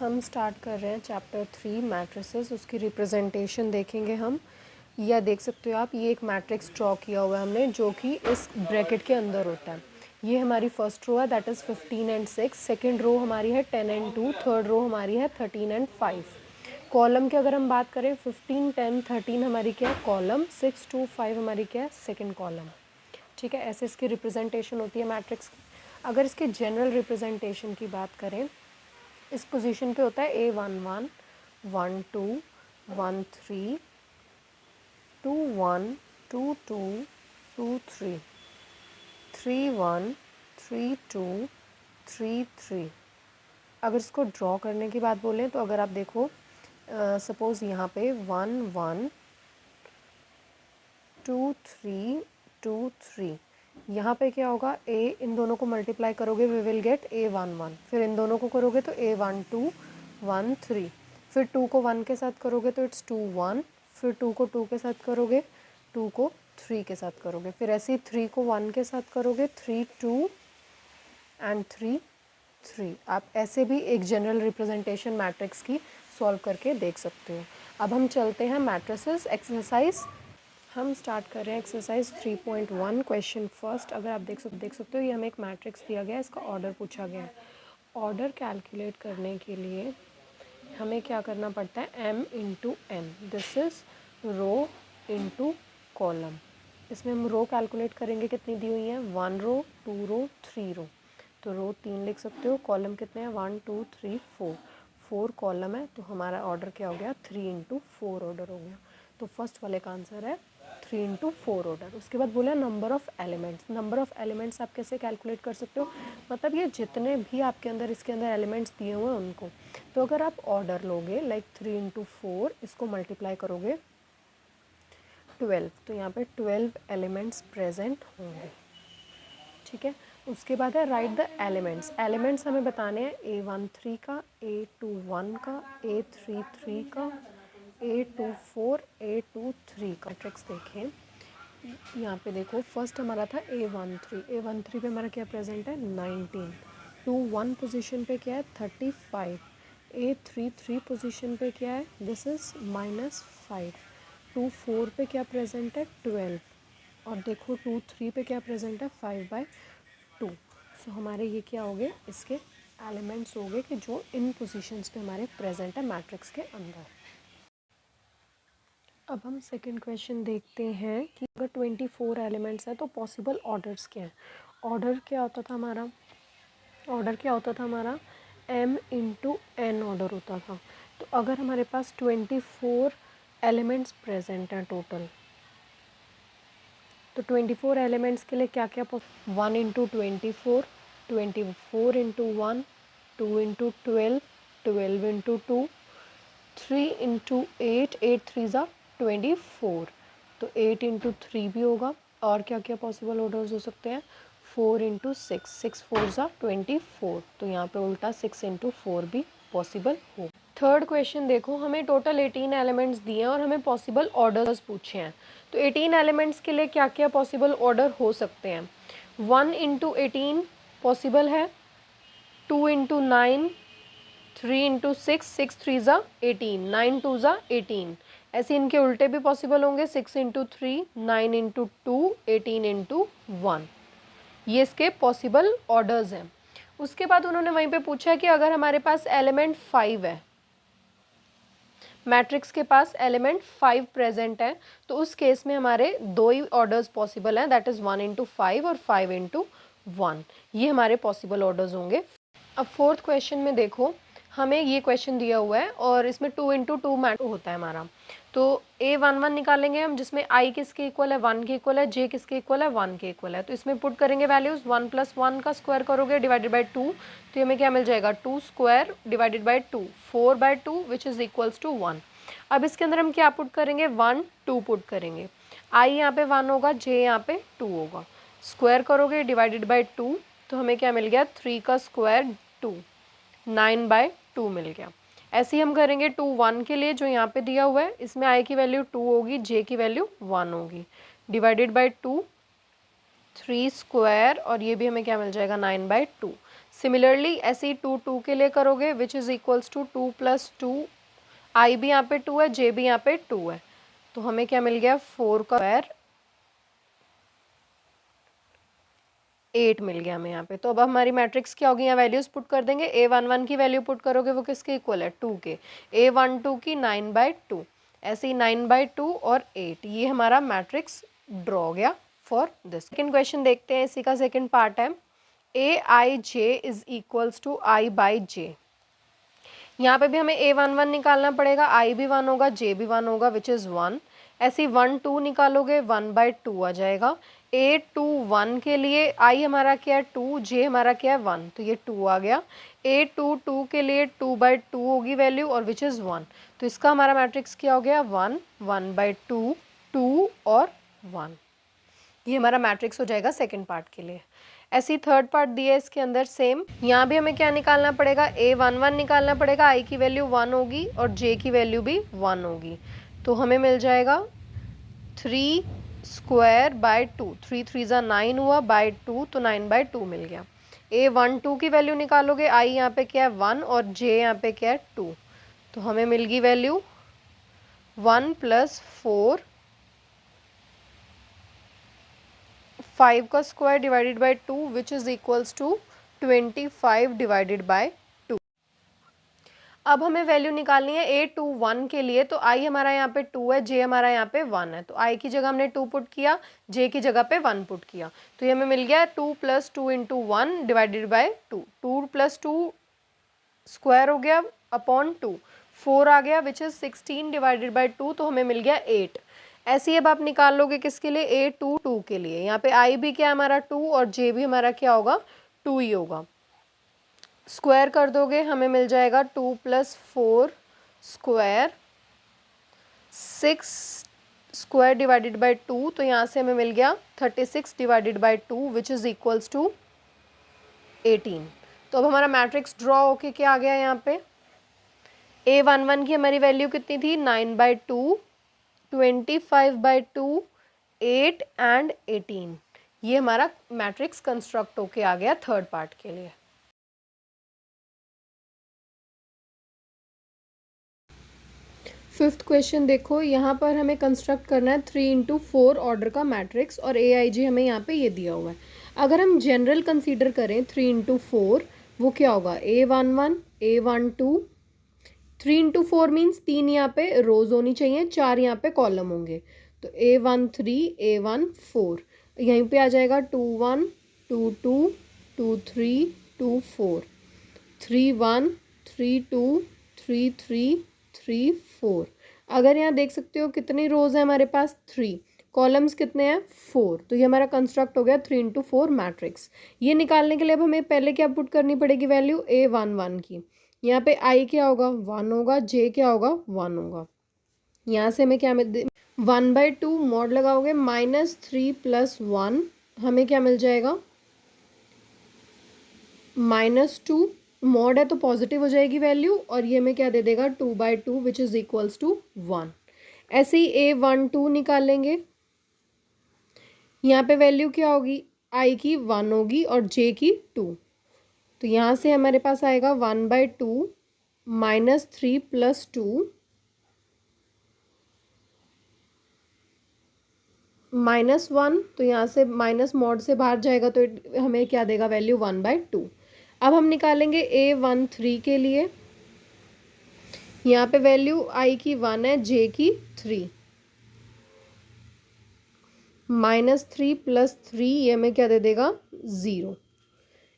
हम स्टार्ट कर रहे हैं चैप्टर 3 मैट्रिसेस। उसकी रिप्रेजेंटेशन देखेंगे हम। या देख सकते हो आप, ये एक मैट्रिक्स ड्रॉ किया हुआ है हमने, जो कि इस ब्रैकेट के अंदर होता है। ये हमारी फर्स्ट रो है, that is 15 and 6। Second row हमारी है 10 एंड 2। थर्ड रो हमारी है 13 एंड 5। कॉलम की अगर हम बात करें, 15, 10, 13 हमारी क्या है कॉलम, 6, 2, 5 हमारी क्या है सेकेंड कॉलम। ठीक है, ऐसे इसकी रिप्रेजेंटेशन होती है मैट्रिक्स की। अगर इसके जनरल रिप्रेजेंटेशन की बात करें, इस पोजीशन पे होता है A11, 1 2, 1 3, 2 1, 2 2, 2 3, 3 1, 3 2, 3 3। अगर इसको ड्रॉ करने की बात बोलें तो अगर आप देखो, सपोज़ यहाँ पे 1 1, 2 3, 2 3, यहाँ पे क्या होगा, इन दोनों को मल्टीप्लाई करोगे वी विल गेट A11। फिर इन दोनों को करोगे तो A12, 1 3। फिर 2 को 1 के साथ करोगे तो इट्स 2 1। फिर 2 को 2 के साथ करोगे, 2 को 3 के साथ करोगे। फिर ऐसे ही 3 को 1 के साथ करोगे, 3 2 एंड 3 3। आप ऐसे भी एक जनरल रिप्रेजेंटेशन मैट्रिक्स की सॉल्व करके देख सकते हो। अब हम चलते हैं मैट्रिसेस एक्सरसाइज। हम स्टार्ट कर रहे हैं एक्सरसाइज 3.1 क्वेश्चन फर्स्ट। अगर आप देख सकते हो, ये हमें एक मैट्रिक्स दिया गया है, इसका ऑर्डर पूछा गया है। ऑर्डर कैलकुलेट करने के लिए हमें क्या करना पड़ता है, m into n. This is row into column. इसमें हम रो कैलकुलेट करेंगे, कितनी दी हुई है, 1 रो, 2 रो, 3 रो। तो रो 3 लिख सकते हो, कॉलम कितने हैं, 1 2 3 4। 4 कॉलम है, तो हमारा ऑर्डर क्या हो गया, 3 इंटू 4 ऑर्डर हो गया। तो फर्स्ट वाले का आंसर है 3 इंटू 4 ऑर्डर। उसके बाद बोला number of elements. Number of elements आप कैसे कैलकुलेट कर सकते हो, मतलब ये जितने भी आपके अंदर इसके अंदर एलिमेंट्स दिए हुए हैं उनको। तो अगर आप ऑर्डर लोगे लाइक 3 इंटू 4, इसको मल्टीप्लाई करोगे 12, तो यहाँ पे 12 एलिमेंट्स प्रेजेंट होंगे। ठीक है, उसके बाद है राइट द एलिमेंट्स। एलिमेंट्स हमें बताने हैं A13 का, A21 का, A33 का, A24, A23 का। मैट्रिक्स देखें, यहाँ पे देखो, फर्स्ट हमारा था A13। A13 पे हमारा क्या प्रेजेंट है, 19। 21 पोजीशन पे क्या है, 35। A33 पोजीशन पे क्या है, दिस इज़ -5। 24 पे क्या प्रेजेंट है, 12। और देखो 23 पे क्या प्रेजेंट है, 5/2। सो हमारे ये क्या हो गए, इसके एलिमेंट्स हो गए कि जो इन पोजीशंस पे हमारे प्रेजेंट है मैट्रिक्स के अंदर। अब हम सेकंड क्वेश्चन देखते हैं कि अगर 24 एलिमेंट्स हैं तो पॉसिबल ऑर्डर्स क्या हैं। ऑर्डर क्या होता था हमारा, m इंटू एन ऑर्डर होता था। तो अगर हमारे पास 24 एलिमेंट्स प्रेजेंट हैं टोटल, तो 24 एलिमेंट्स के लिए क्या क्या 1 into 24, 24 into 1, 2 into 12, 12 into 2, 3 into 8, 8 3 ज़ा 24। तो 8 इंटू 3 भी होगा। और क्या क्या पॉसिबल ऑर्डर्स हो सकते हैं, 4 इंटू 6, 6 4 ज़ा 24। तो यहाँ पे उल्टा 6 इंटू 4 भी पॉसिबल हो। थर्ड क्वेश्चन देखो, हमें टोटल 18 एलिमेंट्स दिए हैं और हमें पॉसिबल ऑर्डर्स पूछे हैं। तो 18 एलिमेंट्स के लिए क्या क्या पॉसिबल ऑर्डर हो सकते हैं, 1 इंटू 18 पॉसिबल है, 2 इंटू 9, 3 इंटू 6, 6 3 ज़ा 18, 9 2 ज़ा 18। ऐसे इनके उल्टे भी पॉसिबल होंगे, 6 इंटू 3, 9 इंटू 2, 18 इंटू 1। ये इसके पॉसिबल ऑर्डर्स हैं। उसके बाद उन्होंने वहीं पे पूछा है कि अगर हमारे पास एलिमेंट 5 है, मैट्रिक्स के पास एलिमेंट 5 प्रेजेंट है, तो उस केस में हमारे दो ही ऑर्डर्स पॉसिबल हैं, दैट इज़ 1 इंटू 5 और 5 इंटू 1। ये हमारे पॉसिबल ऑर्डर्स होंगे। अब फोर्थ क्वेश्चन में देखो, हमें ये क्वेश्चन दिया हुआ है और इसमें 2 इंटू 2 मैटर होता है हमारा। तो A11 निकालेंगे हम, जिसमें I किसके इक्वल है, 1 के इक्वल है, J किसके इक्वल है, 1 के इक्वल है। तो इसमें पुट करेंगे वैल्यूज़, 1 + 1 का स्क्वायर करोगे डिवाइडेड बाई 2, तो हमें क्या मिल जाएगा, 2 square divided by 2, 4/2 which is equals to 1। अब इसके अंदर हम क्या पुट करेंगे, 1 2 पुट करेंगे। I यहाँ पे 1 होगा, J यहाँ पे 2 होगा। स्क्वायर करोगे डिवाइडेड बाई 2, तो हमें क्या मिल गया, 3 का स्क्वायर 2, 9/2 मिल गया। ऐसे ही हम करेंगे 2 1 के लिए, जो यहाँ पे दिया हुआ है, इसमें I की वैल्यू 2 होगी, J की वैल्यू 1 होगी, डिवाइडेड बाई 2, 3 स्क्वायर, और ये भी हमें क्या मिल जाएगा, 9/2। सिमिलरली ऐसे ही 2 2 के लिए करोगे विच इज़ इक्वल्स टू 2 + 2, आई भी यहाँ पे 2 है, जे भी यहाँ पे 2 है, तो हमें क्या मिल गया 4 का स्क्वायर 8 मिल गया हमें यहाँ पे। तो अब हमारी मैट्रिक्स क्या होगी, यहाँ वैल्यूज पुट कर देंगे। A11 की वैल्यू पुट करोगे वो किसके इक्वल है 2 के, A12 की 9/2, ऐसे ही 9/2 और 8, ये हमारा मैट्रिक्स ड्रॉ हो गया फॉर दिस। सेकेंड क्वेश्चन देखते हैं, इसी का सेकेंड पार्ट है AIJ is equals to I/J। यहाँ पे भी हमें A11 निकालना पड़ेगा, I भी 1 होगा, J भी 1 होगा विच इज़ 1। ऐसे 1 2 निकालोगे 1/2 आ जाएगा। A21 के लिए I हमारा क्या है 2, J हमारा क्या है 1, तो ये 2 आ गया। A22 के लिए 2/2 होगी वैल्यू और विच इज़ 1, तो इसका हमारा मैट्रिक्स क्या हो गया 1 1/2 2 और 1, ये हमारा मैट्रिक्स हो जाएगा सेकेंड पार्ट के लिए। ऐसी थर्ड पार्ट दिया है इसके अंदर सेम, यहाँ भी हमें क्या निकालना पड़ेगा A11 निकालना पड़ेगा, आई की वैल्यू 1 होगी और जे की वैल्यू भी 1 होगी, तो हमें मिल जाएगा 3 स्क्वायर बाय 2, 3 3 ज़ा 9 हुआ बाय 2, तो 9/2 मिल गया। A12 की वैल्यू निकालोगे, आई यहाँ पे क्या है 1 और जे यहाँ पे क्या है 2, तो हमें मिल गई वैल्यू 1 + 4 5 का square divided by 2 which is equals to 25 divided by 2। अब हमें वैल्यू निकालनी है A21 के लिए, तो I हमारा यहाँ पे 2 है, J हमारा यहाँ पे 1 है, तो I की जगह हमने 2 पुट किया, J की जगह पे 1 पुट किया, तो ये हमें मिल गया 2 + 2 × 1 डिवाइडेड बाय 2, 2 + 2 स्क्वायर हो गया अपॉन 2, 4 आ गया विच इज़ 16 डिवाइडेड बाय 2, तो हमें मिल गया 8। ऐसे ही अब आप निकाल लोगे किसके लिए A22 के लिए, यहाँ पे I भी क्या हमारा 2 और J भी हमारा क्या होगा 2 ही होगा, स्क्वायर कर दोगे हमें मिल जाएगा 2 + 4 स्क्वायर 6 स्क्वायर डिवाइडेड बाय 2, तो यहाँ से हमें मिल गया 36 divided by 2 which is equals to 18। तो अब हमारा मैट्रिक्स ड्रॉ होके क्या आ गया यहाँ पे, A11 की हमारी वैल्यू कितनी थी 9/2, 25/2, 8 एंड 18, ये हमारा मैट्रिक्स कंस्ट्रक्ट होके आ गया थर्ड पार्ट के लिए। फिफ्थ क्वेश्चन देखो, यहाँ पर हमें कंस्ट्रक्ट करना है 3 × 4 ऑर्डर का मैट्रिक्स और AIJ हमें यहाँ पे ये दिया हुआ है। अगर हम जनरल कंसीडर करें 3 × 4, वो क्या होगा A11 A12, 3 × 4 मीन्स 3 यहाँ पे रोज होनी चाहिए, 4 यहाँ पे कॉलम होंगे, तो A13 A14, यहीं पे आ जाएगा 21 22 23 24 31 32 33 34। अगर यहाँ देख सकते हो कितनी रोज है हमारे पास 3, कॉलम्स कितने हैं 4, तो ये हमारा कंस्ट्रक्ट हो गया 3 × 4 मैट्रिक्स। ये निकालने के लिए अब हमें पहले क्या पुट करनी पड़ेगी वैल्यू A11 की, यहाँ पे I क्या होगा 1 होगा, J क्या होगा 1 होगा, यहाँ से हमें क्या 1/2 मॉड लगाओगे -3 + 1, हमें क्या मिल जाएगा -2, मॉड है तो पॉजिटिव हो जाएगी वैल्यू, और ये हमें क्या दे देगा 2/2 विच इज़ इक्वल्स टू 1। ऐसे ही A12 निकालेंगे, यहाँ पे वैल्यू क्या होगी I की 1 होगी और J की 2, तो यहाँ से हमारे पास आएगा 1/2 -3 + 2 -1, तो यहाँ से माइनस मॉड से बाहर जाएगा तो हमें क्या देगा वैल्यू 1/2। अब हम निकालेंगे A13 के लिए, यहाँ पे वैल्यू I की 1 है, J की 3, -3 + 3 ये हमें क्या दे देगा 0।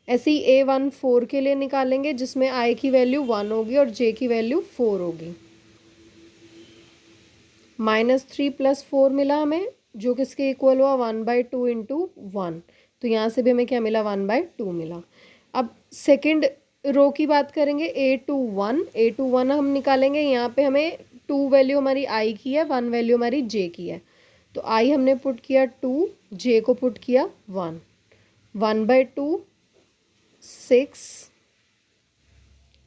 ऐसे ही A14 के लिए निकालेंगे जिसमें I की वैल्यू 1 होगी और J की वैल्यू 4 होगी, -3 + 4 मिला हमें जो किसके इक्वल हुआ 1/2 × 1, तो यहाँ से भी हमें क्या मिला 1/2 मिला। अब सेकंड रो की बात करेंगे A21 हम निकालेंगे, यहाँ पे हमें 2 वैल्यू हमारी I की है, 1 वैल्यू हमारी J की है, तो I हमने पुट किया 2, J को पुट किया 1, 1/2 6,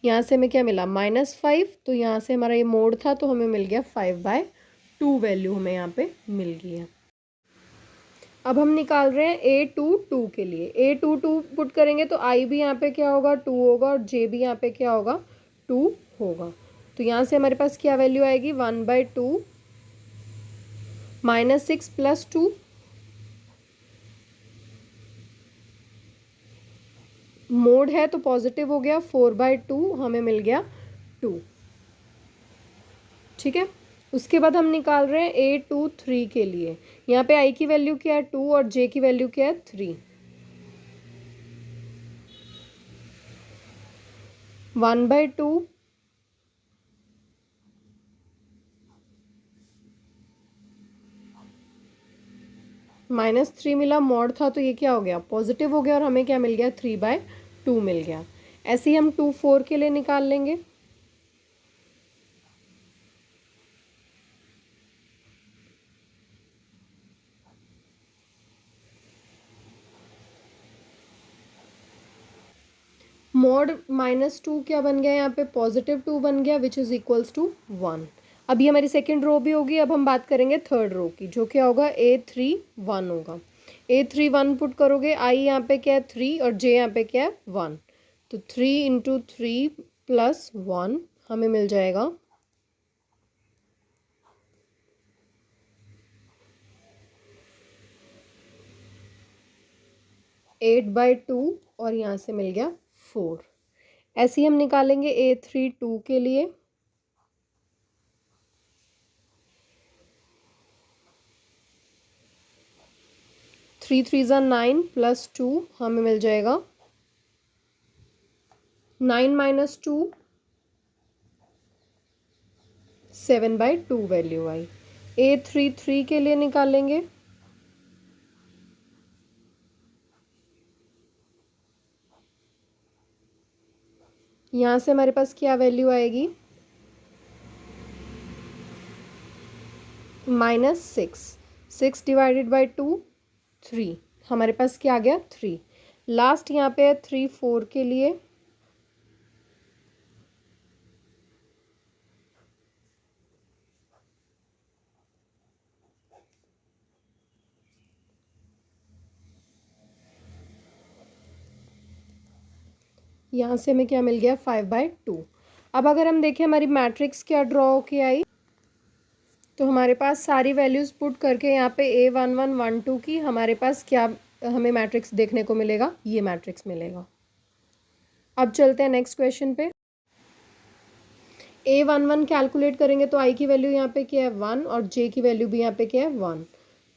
यहाँ से हमें क्या मिला -5, तो यहाँ से हमारा ये मोड था तो हमें मिल गया 5/2 वैल्यू हमें यहाँ पे मिल गई है। अब हम निकाल रहे हैं A2 के लिए। A2 पुट करेंगे तो I भी यहाँ पे क्या होगा 2 होगा और J भी यहाँ पे क्या होगा 2 होगा। तो यहाँ से हमारे पास क्या वैल्यू आएगी 1/2 -6 + 2 मोड है तो पॉजिटिव हो गया 4/2 हमें मिल गया 2। ठीक है, उसके बाद हम निकाल रहे हैं A23 के लिए। यहाँ पे I की वैल्यू क्या है 2 और J की वैल्यू क्या है 3। 1/2 -3 मिला, मॉड था तो ये क्या हो गया पॉजिटिव हो गया और हमें क्या मिल गया 3/2 मिल गया। ऐसे ही हम 2 4 के लिए निकाल लेंगे। मॉड -2 क्या बन गया यहाँ पे +2 बन गया विच इज़ इक्वल्स टू 1। अब ये हमारी सेकेंड रो भी होगी। अब हम बात करेंगे थर्ड रो की, जो क्या होगा A31 होगा। A31 पुट करोगे, I यहाँ पे क्या है 3 और J यहाँ पे क्या है 1। तो 3 × 3 + 1 हमें मिल जाएगा 8/2 और यहाँ से मिल गया 4। ऐसे ही हम निकालेंगे A32 के लिए। थ्री 3 = 9 + 2 हमें मिल जाएगा 9 - 2 7/2 वैल्यू आई। A33 के लिए निकालेंगे। यहाँ से हमारे पास क्या वैल्यू आएगी -6। 6 / 2 3 हमारे पास क्या आ गया 3। लास्ट यहाँ पे है 3 4 के लिए। यहाँ से हमें क्या मिल गया 5/2। अब अगर हम देखें हमारी मैट्रिक्स क्या ड्रॉ की आई, तो हमारे पास सारी वैल्यूज़ पुट करके यहाँ पे A11 1 2 की हमारे पास क्या हमें मैट्रिक्स देखने को मिलेगा, ये मैट्रिक्स मिलेगा। अब चलते हैं नेक्स्ट क्वेश्चन पे। A11 कैलकुलेट करेंगे तो I की वैल्यू यहाँ पे क्या है 1 और J की वैल्यू भी यहाँ पे क्या है 1।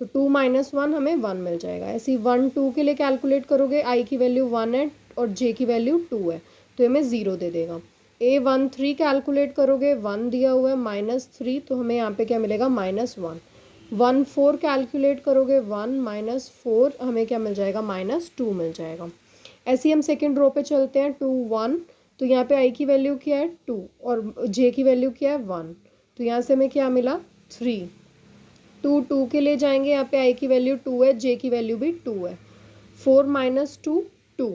तो 2 - 1 हमें 1 मिल जाएगा। ऐसे ही 1 2 के लिए कैलकुलेट करोगे, I की वैल्यू 1 है और J की वैल्यू 2 है तो हमें 0 दे देगा। A13 कैलकुलेट करोगे, 1 दिया हुआ है -3 तो हमें यहाँ पे क्या मिलेगा -1। 1 4 कैलकुलेट करोगे, 1 - 4 हमें क्या मिल जाएगा -2 मिल जाएगा। ऐसे ही हम सेकेंड रो पे चलते हैं 2 1। तो यहाँ पे I की वैल्यू क्या है 2 और J की वैल्यू क्या है 1। तो यहाँ से हमें क्या मिला 3। 2 2 के लिए जाएंगे, यहाँ पे I की वैल्यू 2 है, J की वैल्यू भी 2 है। 4 - 2 2।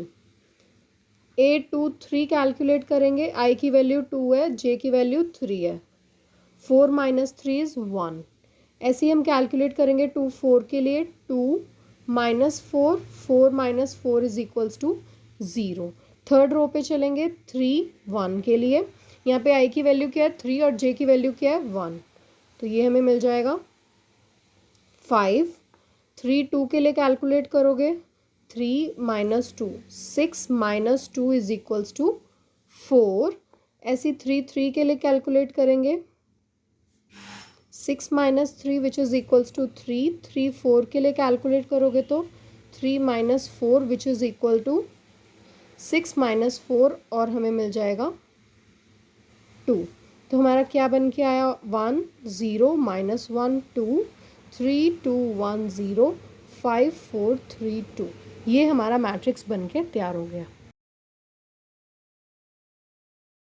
A23 कैलकुलेट करेंगे, I की वैल्यू 2 है, J की वैल्यू 3 है। 4 - 3 = 1। ऐसे ही हम कैलकुलेट करेंगे 2 4 के लिए, 2 - 4 4 - 4 = 0। थर्ड रो पे चलेंगे 3 1 के लिए। यहाँ पे I की वैल्यू क्या है 3 और J की वैल्यू क्या है 1। तो ये हमें मिल जाएगा 5। 3 2 के लिए कैलकुलेट करोगे, 3 - 2 6 - 2 = 4। ऐसी 3 3 के लिए कैलकुलेट करेंगे, 6 - 3 विच इज़ इक्वल्स टू 3। 3 4 के लिए कैलकुलेट करोगे तो 3 - 4 विच इज़ इक्वल टू 6 - 4 और हमें मिल जाएगा 2। तो हमारा क्या बन के आया 1 0 -1 2 3 2 1 0 5 4 3 2। ये हमारा मैट्रिक्स बन के तैयार हो गया।